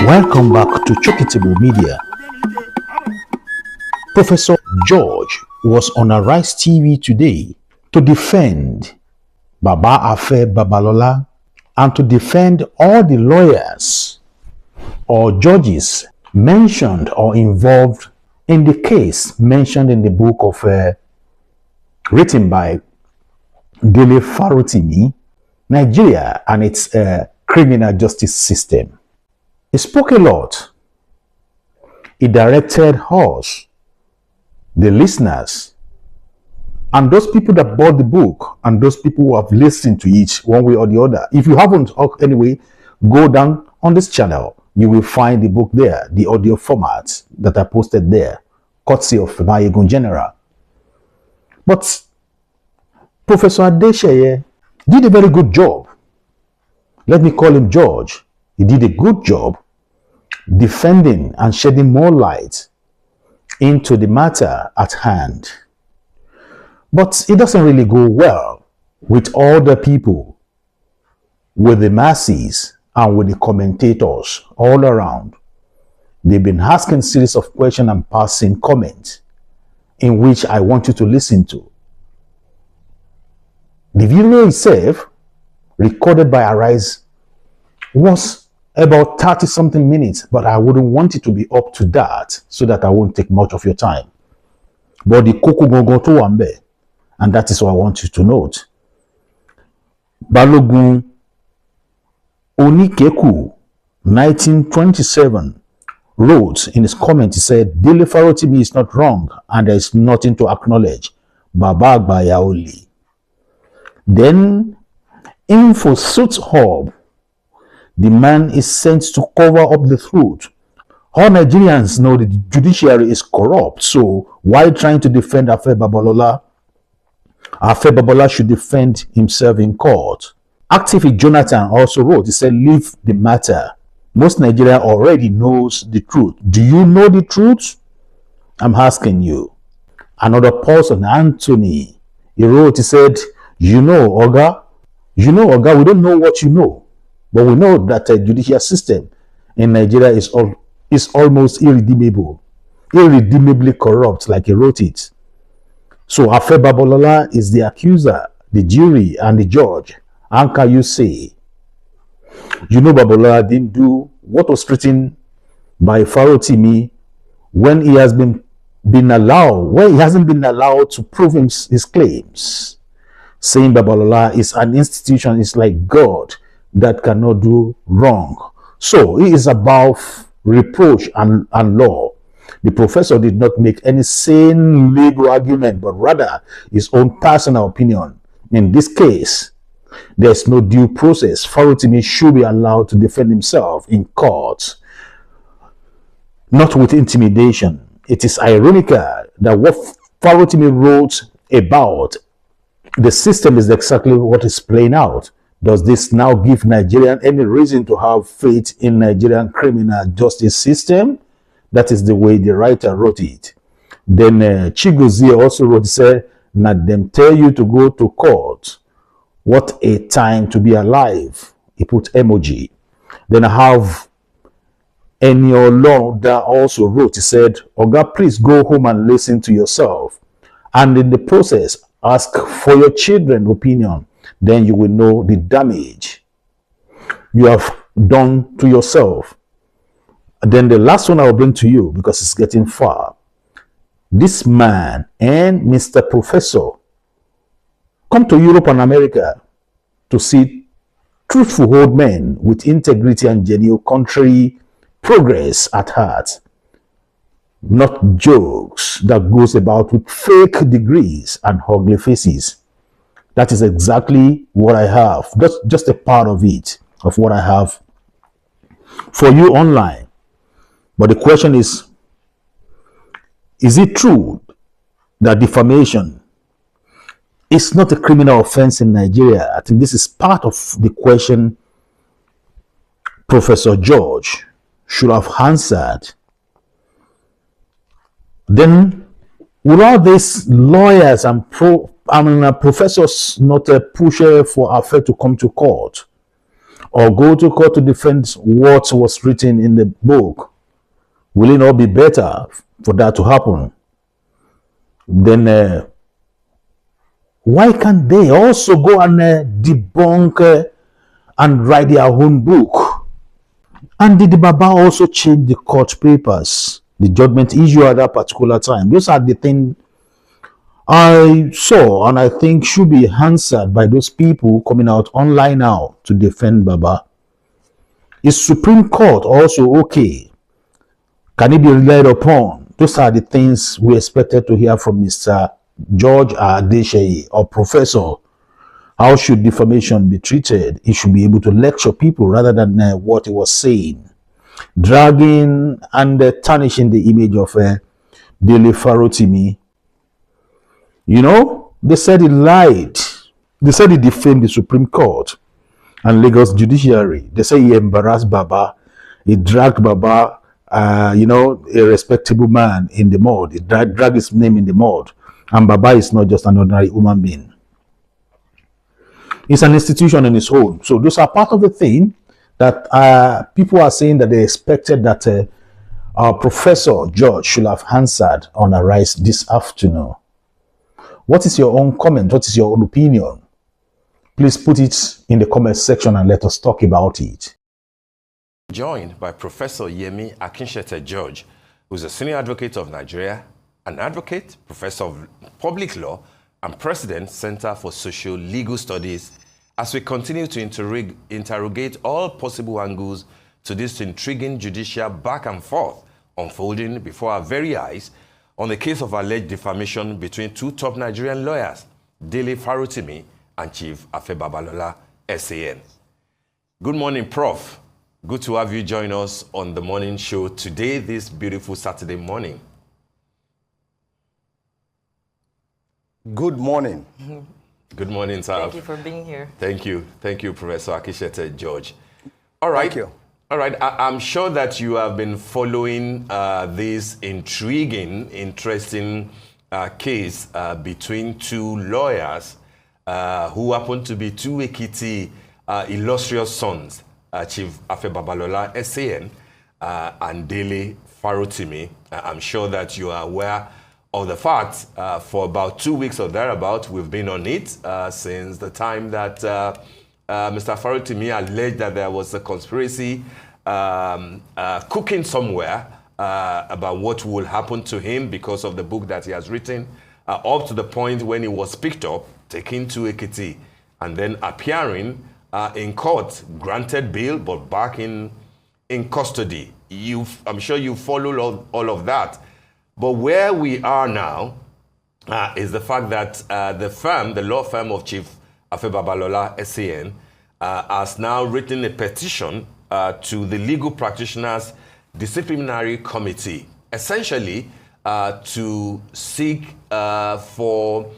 Welcome back to Chokitable Media. Professor George was on Arise TV today to defend Baba Afe Babalola and to defend all the lawyers or judges mentioned or involved in the case mentioned in the book of written by Dele Farotimi, Nigeria and its criminal justice system. He spoke a lot. He directed us, the listeners, and those people that bought the book, and those people who have listened to it one way or the other. If you haven't, anyway, go down on this channel. You will find the book there, the audio format that I posted there, courtesy of Mayegun General. But Professor Adesheye did a very good job. Let me call him George. He did a good job defending and shedding more light into the matter at hand. But it doesn't really go well with all the people, with the masses, and with the commentators all around. They've been asking series of questions and passing comments in which I want you to listen to. The video itself, recorded by Arise, was about 30-something minutes, but I wouldn't want it to be up to that so that I won't take much of your time. But the koko gongo to wambe, and that is what I want you to note. Balogun Onikeku, 1927, wrote in his comment, he said, Dele Farotimi is not wrong, and there is nothing to acknowledge. Baba Agbayaoli. Then, Info Suits Hub, the man is sent to cover up the truth. All Nigerians know the judiciary is corrupt, so while trying to defend Afe Babalola, Afe Babalola should defend himself in court. Activist Jonathan also wrote, he said, leave the matter. Most Nigeria already knows the truth. Do you know the truth? I'm asking you. Another person, Anthony, he wrote, he said, you know, Oga, we don't know what you know. But we know that the judicial system in Nigeria is almost irredeemably corrupt, like he wrote it. So Afe Babalola is the accuser, the jury, and the judge. How can you say? You know Babalola didn't do what was written by Farotimi when he hasn't been allowed to prove his claims. Saying Babalola is an institution, is like God, that cannot do wrong. So he is above reproach and law. The professor did not make any sane legal argument, but rather his own personal opinion. In this case, there is no due process. Farotimi should be allowed to defend himself in court, not with intimidation. It is ironical that what Farotimi wrote about the system is exactly what is playing out. Does this now give Nigerian any reason to have faith in Nigerian criminal justice system? That is the way the writer wrote it. Then Chigozie also wrote, said, "Not them tell you to go to court. What a time to be alive." He put emoji. Then I have Eniolo that also wrote, he said, "Oga, please go home and listen to yourself. And in the process, ask for your children's opinion. Then you will know the damage you have done to yourself." And then the last one I will bring to you, because it's getting far. This man and Mr. Professor come to Europe and America to see truthful old men with integrity and genuine country progress at heart. Not jokes that goes about with fake degrees and ugly faces. That is exactly what I have. That's just a part of it, of what I have for you online. But the question is it true that defamation is not a criminal offense in Nigeria? I think this is part of the question Professor George should have answered. Then, will all these lawyers and professors not push for Afe to come to court? or go to court to defend what was written in the book? Will it not be better for that to happen? Then why can't they also go and debunk and write their own book? And did the Baba also change the court papers, the judgment issue at that particular time? Those are the things I saw and I think should be answered by those people coming out online now to defend Baba. Is Supreme Court also okay? Can it be relied upon? Those are the things we expected to hear from Mr. George Adesheye or Professor. How should defamation be treated? He should be able to lecture people rather than what he was saying. Dragging and tarnishing the image of Dele Farotimi. You know, they said he lied. They said he defamed the Supreme Court and Lagos judiciary. They say he embarrassed Baba. He dragged Baba, you know, a respectable man in the mud. He dragged his name in the mud. And Baba is not just an ordinary human being. It's an institution in its own. So those are part of the thing that people are saying that they expected that our Professor George should have answered on Arise this afternoon. What is your own comment? What is your own opinion? Please put it in the comment section and let us talk about it. Joined by Professor Yemi Akinshete George, who is a senior advocate of Nigeria, an advocate, professor of public law, and president, Center for Social Legal Studies, as we continue to interrogate all possible angles to this intriguing judicial back and forth unfolding before our very eyes on the case of alleged defamation between two top Nigerian lawyers, Dele Farotimi and Chief Afe Babalola, SAN. Good morning, Prof. Good to have you join us on the morning show today, this beautiful Saturday morning. Good morning. Good morning, sir. Thank you for being here. Thank you. Thank you, Professor Akinshete George. All right. Thank you. All right. I'm sure that you have been following this intriguing, interesting case between two lawyers who happen to be two Ekiti illustrious sons, Chief Afe Babalola, SAN, and Dele Farotimi. I'm sure that you are aware of the fact. For about 2 weeks or thereabout, we've been on it since the time that Mr. Farotimi alleged that there was a conspiracy cooking somewhere about what will happen to him because of the book that he has written, up to the point when he was picked up, taken to Ekiti, and then appearing in court, granted bail, but back in custody. I'm sure you followed all of that. But where we are now is the fact that the law firm of Chief Afe Babalola, SAN, has now written a petition to the Legal Practitioners Disciplinary Committee, essentially to seek to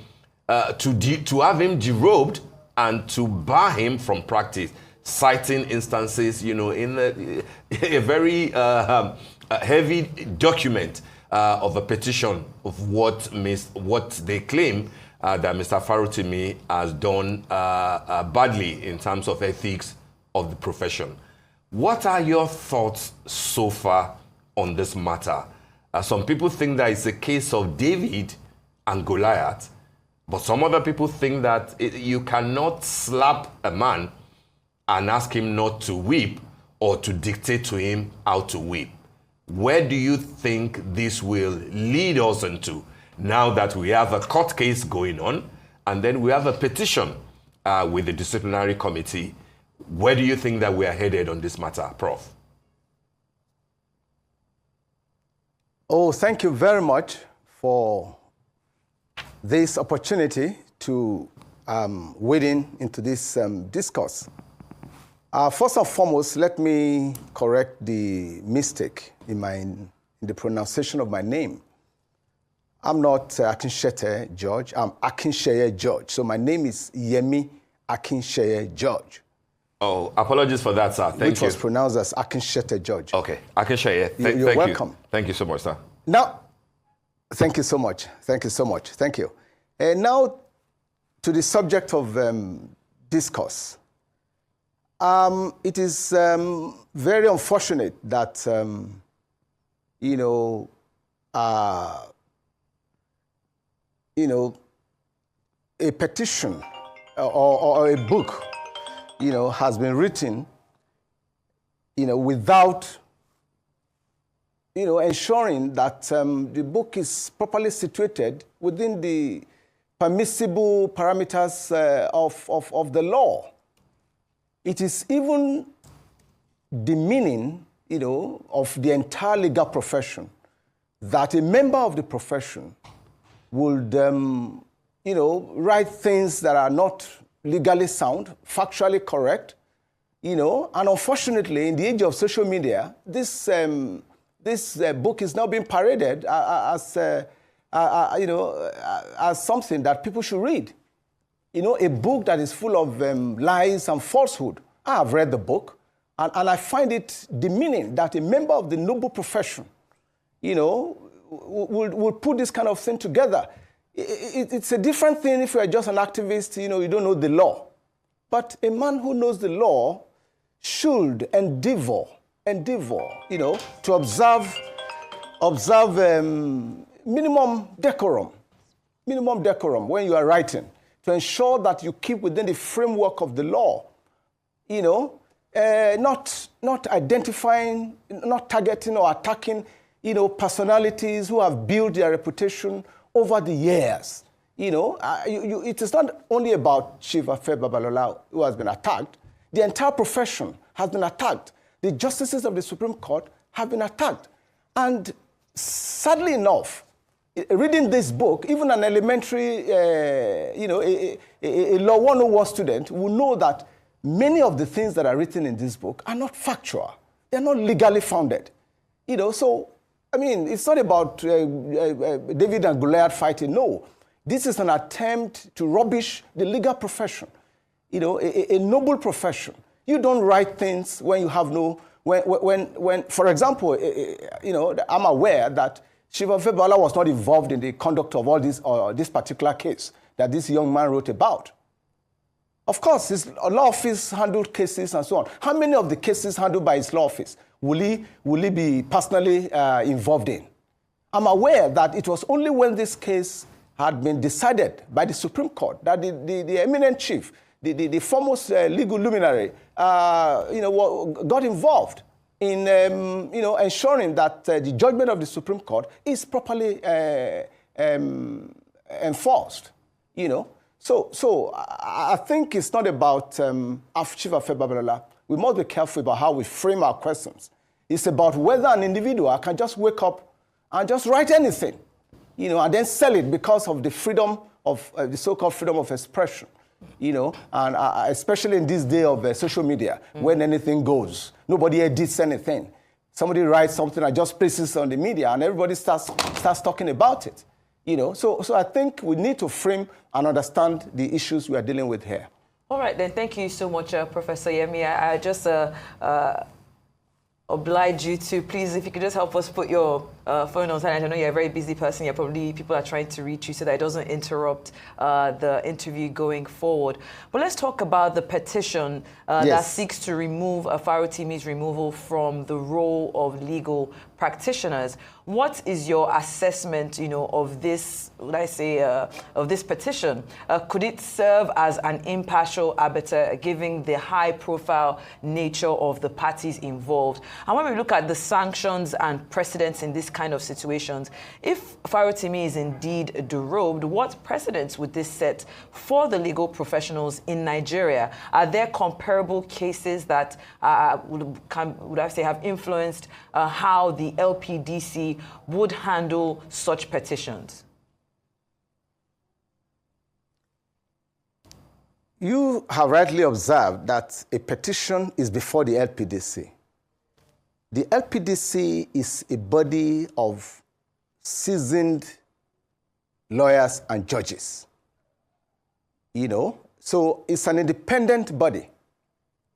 have him derobed and to bar him from practice, citing instances, you know, in a very heavy document of a petition of what they claim that Mr. Farotimi has done badly in terms of ethics of the profession. What are your thoughts so far on this matter? Some people think that it's a case of David and Goliath, but some other people think that you cannot slap a man and ask him not to weep or to dictate to him how to weep. Where do you think this will lead us into now that we have a court case going on and then we have a petition with the disciplinary committee? Where do you think that we are headed on this matter, Prof? Oh, thank you very much for this opportunity to wade into this discourse. First and foremost, let me correct the mistake in the pronunciation of my name. I'm not Akinshete George, I'm Akinsheye George. So my name is Yemi Akinsheye George. Oh, apologies for that, sir. Thank you. Which was pronounced as Akinshete George. Okay, Akinsheye. You're welcome. Thank you so much, sir. Now, thank you so much. Thank you so much. Thank you. And now to the subject of discourse. It is very unfortunate that, a petition or a book, has been written, without, ensuring that the book is properly situated within the permissible parameters of the law. It is even demeaning, of the entire legal profession that a member of the profession would, write things that are not legally sound, factually correct, and unfortunately, in the age of social media, this book is now being paraded as something that people should read. A book that is full of lies and falsehood. I have read the book, and I find it demeaning that a member of the noble profession, will put this kind of thing together. It's a different thing if you're just an activist, you don't know the law. But a man who knows the law should endeavor, to observe minimum decorum when you are writing, to ensure that you keep within the framework of the law, not identifying, not targeting or attacking, personalities who have built their reputation over the years. It is not only about Chief Afe Babalola who has been attacked. The entire profession has been attacked. The justices of the Supreme Court have been attacked. And sadly enough, reading this book, even an elementary, a Law 101 student will know that many of the things that are written in this book are not factual. They're not legally founded. So, it's not about David and Goliath fighting. No, this is an attempt to rubbish the legal profession, a noble profession. You don't write things when you have no, when for example, I'm aware that Chief Afe Babalola was not involved in the conduct of all this, or this particular case that this young man wrote about. Of course, his law office handled cases and so on. How many of the cases handled by his law office will he be personally involved in? I'm aware that it was only when this case had been decided by the Supreme Court that the eminent chief, the foremost legal luminary, got involved in ensuring that the judgment of the Supreme Court is properly enforced. So I think it's not about Chief Afe Babalola. We must be careful about how we frame our questions. It's about whether an individual can just wake up and just write anything, and then sell it because of the freedom of the so-called freedom of expression, and especially in this day of social media, when anything goes, nobody edits anything. Somebody writes something and just places it on the media, and everybody starts talking about it. So I think we need to frame and understand the issues we are dealing with here. All right, then. Thank you so much, Professor Yemi. I just oblige you to, please, if you could just help us put your phone on silent. I know you're a very busy person. People are trying to reach you so that it doesn't interrupt the interview going forward. But let's talk about the petition that seeks to remove Farotimi's removal from the role of legal practitioners. What is your assessment, of this, of this petition? Could it serve as an impartial arbiter, given the high-profile nature of the parties involved? And when we look at the sanctions and precedents in this kind of situations, if Farotimi is indeed derobed, what precedents would this set for the legal professionals in Nigeria? Are there comparable cases that would I say have influenced how the LPDC would handle such petitions? You have rightly observed that a petition is before the LPDC. The LPDC is a body of seasoned lawyers and judges. So it's an independent body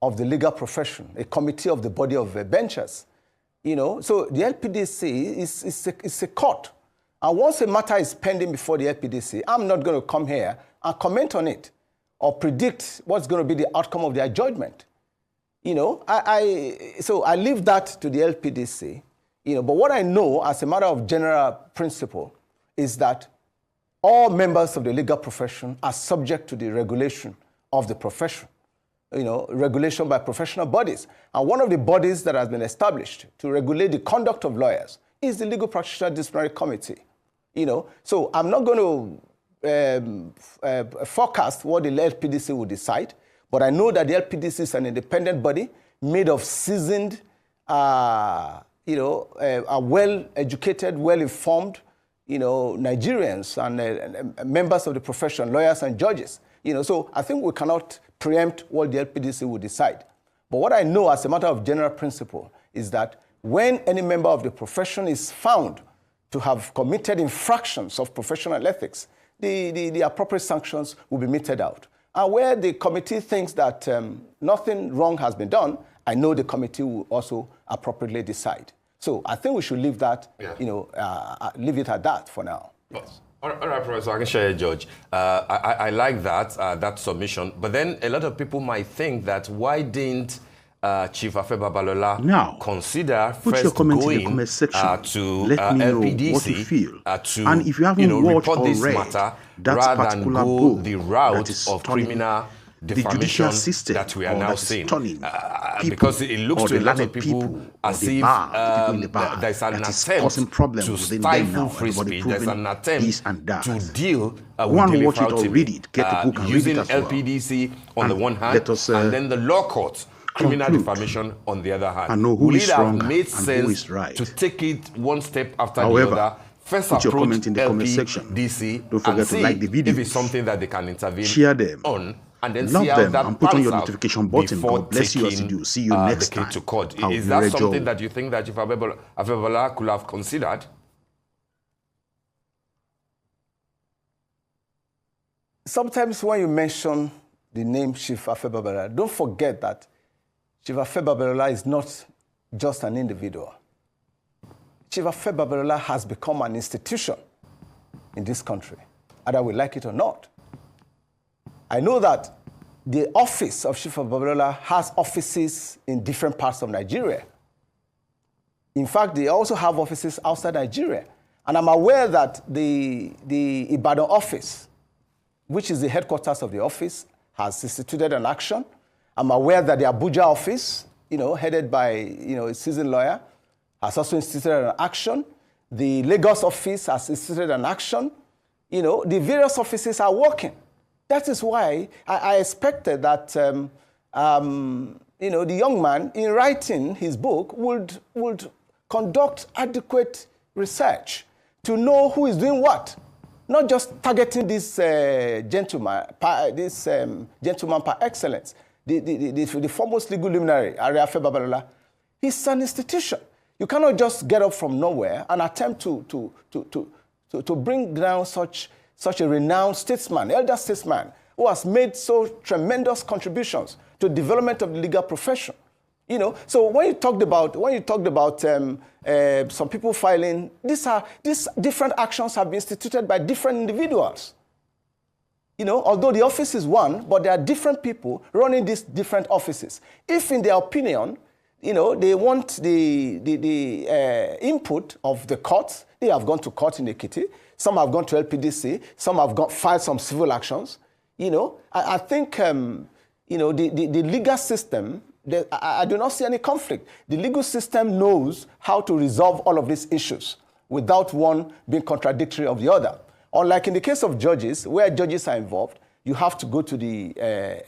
of the legal profession, a committee of the body of benchers. So the LPDC is a court. And once a matter is pending before the LPDC, I'm not going to come here and comment on it or predict what's going to be the outcome of their judgment. You know, so I leave that to the LPDC. You know, but what I know as a matter of general principle is that all members of the legal profession are subject to the regulation of the profession, you know, regulation by professional bodies. And one of the bodies that has been established to regulate the conduct of lawyers is the Legal Practitioner Disciplinary Committee. You know, so I'm not going to forecast what the LPDC will decide, but I know that the LPDC is an independent body made of seasoned, are well-educated, well-informed, you know, Nigerians and members of the profession, lawyers and judges. You know, so I think we cannot preempt what the LPDC will decide. But what I know as a matter of general principle is that when any member of the profession is found to have committed infractions of professional ethics, the appropriate sanctions will be meted out. And where the committee thinks that nothing wrong has been done, I know the committee will also appropriately decide. So I think we should leave that, you know, leave it at that for now. Yes. All right, Professor, I can share, George. I like that, that submission. But then a lot of people might think that why didn't Chief Afe Babalola now consider put first your comment going in the comment section. to Let me know LPDC what you feel. To and if you haven't watched report or this read matter that rather than particular go book the route that is of turning criminal the defamation judicial system that we are now seeing. Because it looks to a lot of people as if there's an attempt to stifle free speech, there's an attempt to deal with Dele Farotimi, using LPDC on the one hand, and then the law court, criminal defamation on the other hand. Will it have made sense to take it one step after the other? First approach LPDC and see if it's something that they can intervene on, and then see how that and put on your pans out notification button. before God bless you as you taking do. See you next the case time. to court. I'll Is be that ready, something Joe. that you think that Chief Afe Babalola could have considered? Sometimes when you mention the name Chief Afe Babalola, don't forget that Chief Afe Babalola is not just an individual. Chief Afe Babalola has become an institution in this country, whether we like it or not. I know that the office of Chief Afe Babalola has offices in different parts of Nigeria. In fact, they also have offices outside Nigeria. And I'm aware that the Ibadan office, which is the headquarters of the office, has instituted an action. I'm aware that the Abuja office, you know, headed by, you know, a seasoned lawyer, has also instituted an action. The Lagos office has instituted an action. You know, the various offices are working. That is why I expected that, you know, the young man, in writing his book, would conduct adequate research to know who is doing what. Not just targeting this gentleman par excellence, the foremost legal luminary, Afe Babalola. He's an institution. You cannot just get up from nowhere and attempt to bring down such a renowned statesman, elder statesman, who has made so tremendous contributions to the development of the legal profession. You know, so when you talked about some people filing, these different actions have been instituted by different individuals. You know, although the office is one, but there are different people running these different offices. If, in their opinion, you know, they want the input of the courts, they have gone to court in Ekiti. Some have gone to LPDC. Some have filed some civil actions. You know, I think, you know, the legal system, I do not see any conflict. The legal system knows how to resolve all of these issues without one being contradictory of the other. Unlike in the case of judges, where judges are involved, you have to go to the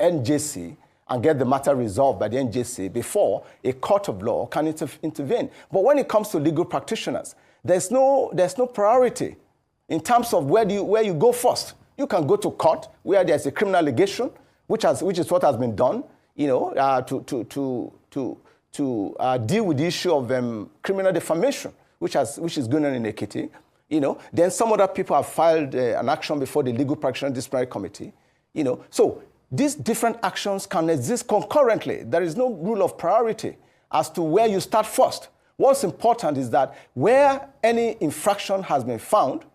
NJC and get the matter resolved by the NJC before a court of law can intervene. But when it comes to legal practitioners, there's no priority in terms of where you go first. You can go to court where there's a criminal allegation, which is what has been done, you know, to deal with the issue of criminal defamation, which is going on in Ekiti. You know, then some other people have filed an action before the Legal Practitioner Disciplinary Committee. You know, so these different actions can exist concurrently. There is no rule of priority as to where you start first. What's important is that where any infraction has been found,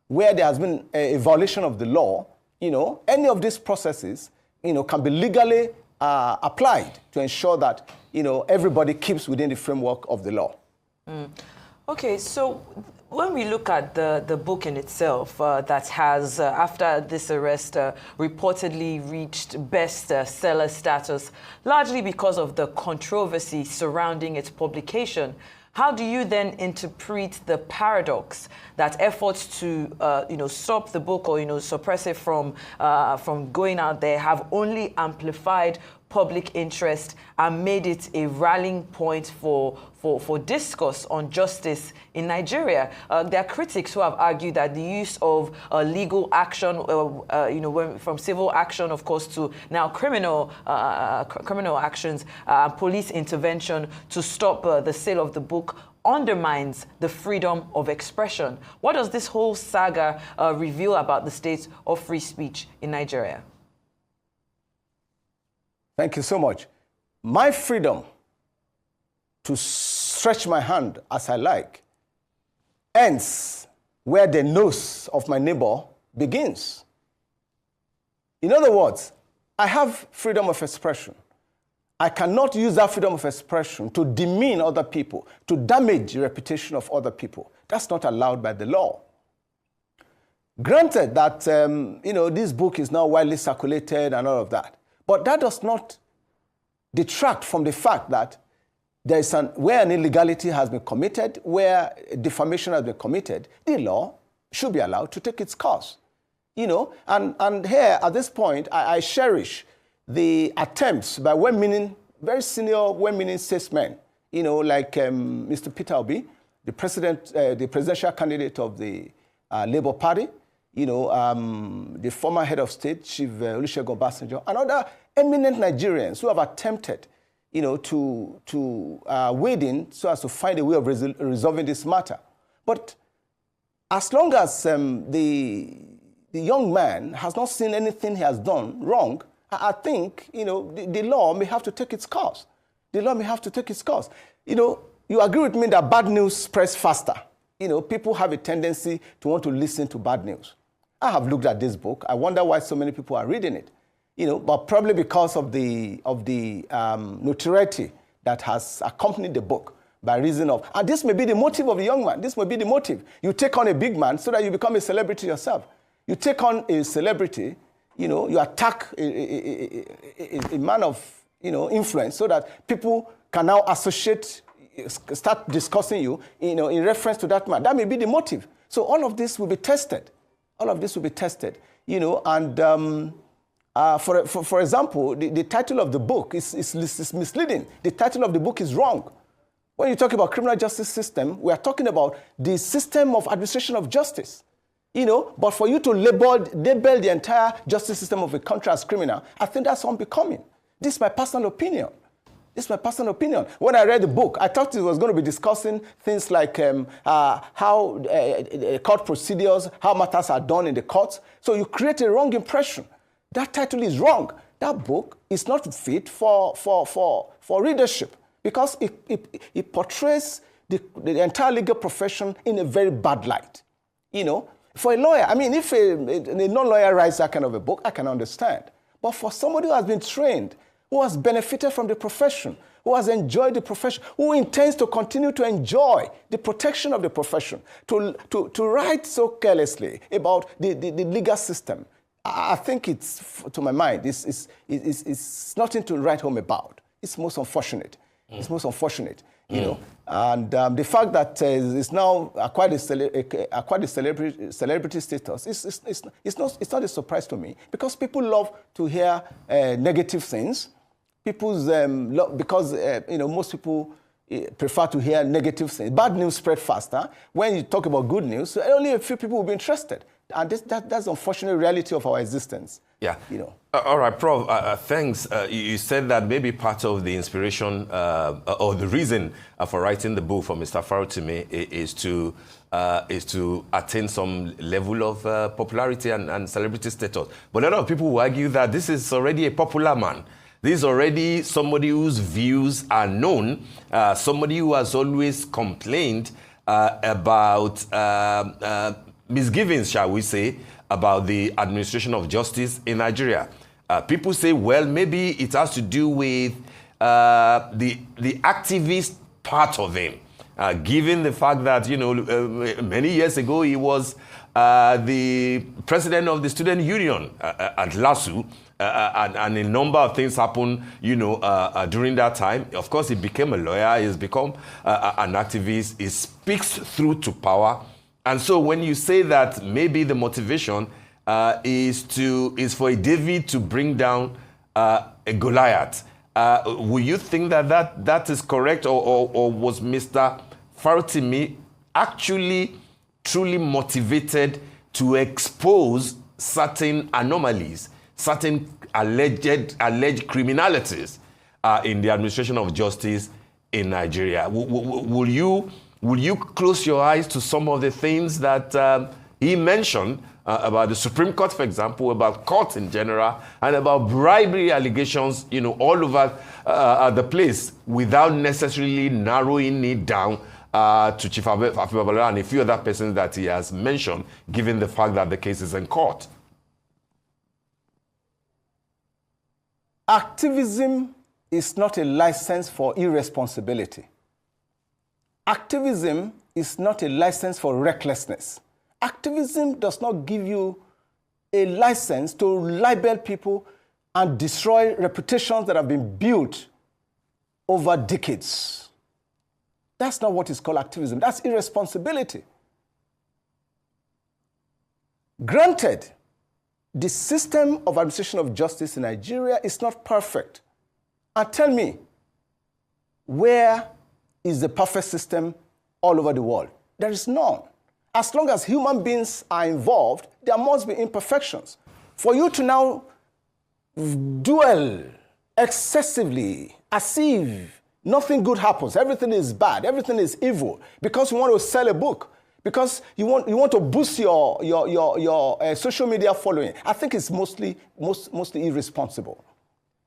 where there has been a violation of the law, you know, any of these processes, you know, can be legally applied to ensure that, everybody keeps within the framework of the law. Okay, so when we look at the book in itself, that has, after this arrest, reportedly reached bestseller status, largely because of the controversy surrounding its publication, how do you then interpret the paradox that efforts to, stop the book or, suppress it from going out there have only amplified public interest and made it a rallying point for discourse on justice in Nigeria? There are critics who have argued that the use of legal action, from civil action, of course, to now criminal actions, police intervention to stop the sale of the book undermines the freedom of expression. What does this whole saga reveal about the state of free speech in Nigeria? Thank you so much. My freedom to stretch my hand as I like ends where the nose of my neighbor begins. In other words, I have freedom of expression. I cannot use that freedom of expression to demean other people, to damage the reputation of other people. That's not allowed by the law. Granted that, this book is now widely circulated and all of that, but that does not detract from the fact that there is where an illegality has been committed, where defamation has been committed, the law should be allowed to take its course. And here at this point, I cherish the attempts by very senior, well-meaning statesmen, like Mr. Peter Obi, the presidential candidate of the Labour Party, the former head of state, Chief Olusegun Obasanjo, and other eminent Nigerians who have attempted, to wade in so as to find a way of resolving this matter. But as long as the young man has not seen anything he has done wrong, I think, the law may have to take its course. The law may have to take its course. You agree with me that bad news spreads faster. People have a tendency to want to listen to bad news. I have looked at this book. I wonder why so many people are reading it. But probably because of the notoriety that has accompanied the book by reason of, and this may be the motive of the young man. This may be the motive. You take on a big man so that you become a celebrity yourself. You take on a celebrity, you attack a man of, influence so that people can now start discussing you, in reference to that man. That may be the motive. So all of this will be tested. All of this will be tested, and for example, the title of the book is misleading. The title of the book is wrong. When you talk about criminal justice system, we are talking about the system of administration of justice. But for you to label the entire justice system of a country as criminal, I think that's unbecoming. This is my personal opinion. When I read the book, I thought it was going to be discussing things like how court procedures, how matters are done in the courts. So you create a wrong impression. That title is wrong. That book is not fit for readership because it portrays the entire legal profession in a very bad light. For a lawyer, if a non-lawyer writes that kind of a book, I can understand. But for somebody who has been trained, who has benefited from the profession, who has enjoyed the profession, who intends to continue to enjoy the protection of the profession, to write so carelessly about the legal system, I think it's, to my mind, it's nothing to write home about. It's most unfortunate. It's most unfortunate, And the fact that it's now acquired a celebrity status, it's not a surprise to me because people love to hear negative things. Because most people prefer to hear negative things. Bad news spread faster. When you talk about good news, only a few people will be interested. And that's the unfortunate reality of our existence. Yeah. All right, Prof. Thanks. You said that maybe part of the inspiration or the reason for writing the book for Mr. Farotimi is to attain some level of popularity and celebrity status. But a lot of people will argue that this is already a popular man. This is already somebody whose views are known, somebody who has always complained about misgivings, shall we say, about the administration of justice in Nigeria. People say, well, maybe it has to do with the activist part of him, given the fact that, many years ago he was the president of the student union at LASU, and a number of things happened, during that time. Of course, he became a lawyer. He's become an activist. He speaks through to power. And so when you say that maybe the motivation is for a David to bring down a Goliath, will you think that is correct, or was Mr. Farotimi actually truly motivated to expose certain anomalies, certain alleged criminalities in the administration of justice in Nigeria? Will you close your eyes to some of the things that he mentioned about the Supreme Court, for example, about courts in general, and about bribery allegations, all over the place, without necessarily narrowing it down to Chief Afe Babalola and a few other persons that he has mentioned, given the fact that the case is in court? Activism is not a license for irresponsibility. Activism is not a license for recklessness. Activism does not give you a license to libel people and destroy reputations that have been built over decades. That's not what is called activism. That's irresponsibility. Granted, the system of administration of justice in Nigeria is not perfect. And tell me, where is the perfect system all over the world? There is none. As long as human beings are involved, there must be imperfections. For you to now dwell excessively as if nothing good happens, everything is bad, everything is evil, because you want to sell a book, because you want to boost your social media following, I think it's mostly irresponsible.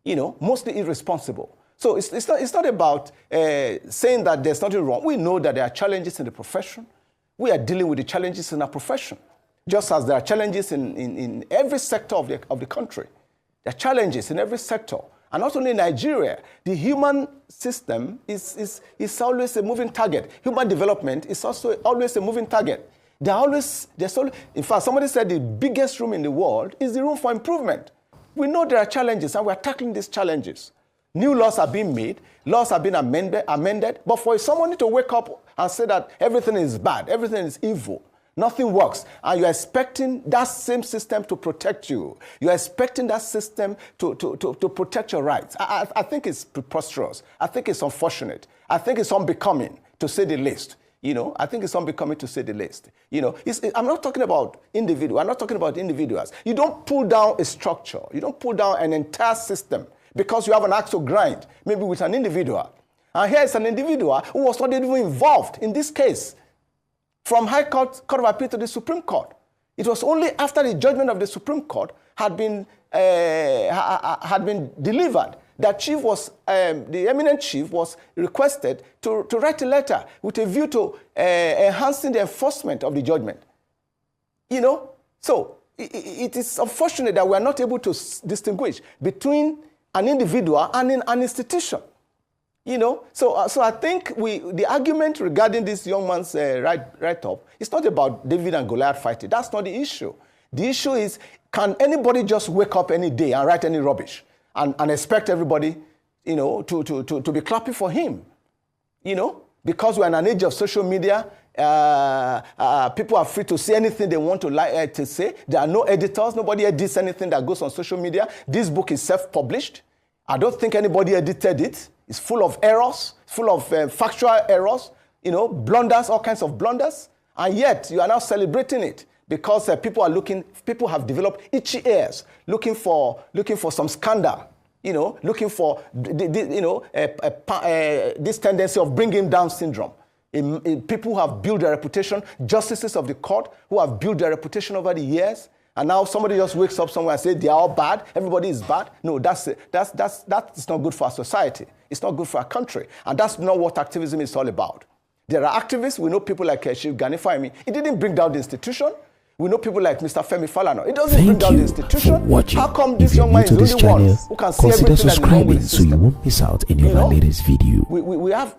Mostly irresponsible. So it's not about saying that there's nothing wrong. We know that there are challenges in the profession. We are dealing with the challenges in our profession, just as there are challenges in every sector of the country. There are challenges in every sector. And not only in Nigeria, the human system is always a moving target. Human development is also always a moving target. In fact, somebody said the biggest room in the world is the room for improvement. We know there are challenges, and we're tackling these challenges. New laws are being made, laws are being amended, but for someone to wake up and say that everything is bad, everything is evil, nothing works, and you're expecting that same system to protect you. You're expecting that system to protect your rights. I think it's preposterous. I think it's unfortunate. I think it's unbecoming, to say the least. I think it's unbecoming, to say the least. I'm not talking about individuals. I'm not talking about individuals. You don't pull down a structure. You don't pull down an entire system because you have an axe to grind, maybe with an individual. And here is an individual who was not even involved in this case. From High Court, Court of Appeal to the Supreme Court. It was only after the judgment of the Supreme Court had been delivered that the eminent chief was requested to write a letter with a view to enhancing the enforcement of the judgment. So it is unfortunate that we are not able to distinguish between an individual and an institution. So I think the argument regarding this young man's write-up is not about David and Goliath fighting. That's not the issue. The issue is, can anybody just wake up any day and write any rubbish and expect everybody, to be clapping for him? Because we're in an age of social media, people are free to say anything they want to say. There are no editors. Nobody edits anything that goes on social media. This book is self-published. I don't think anybody edited it. It's full of errors, full of factual errors, blunders, all kinds of blunders. And yet you are now celebrating it because people have developed itchy ears, looking for some scandal, looking for this tendency of bringing down syndrome. People who have built their reputation, justices of the court who have built their reputation over the years, and now somebody just wakes up somewhere and says they are all bad, everybody is bad. No, that's not good for our society. It's not good for our country. And that's not what activism is all about. There are activists. We know people like Chief Gani Fahimi. He didn't bring down the institution. We know people like Mr. Femi Falana. It doesn't bring down the institution. For watching. How come If this you're young new man to is this only channel, one who can see consider everything that is wrong with subscribing the so you system? won't miss out any of our latest video. We have,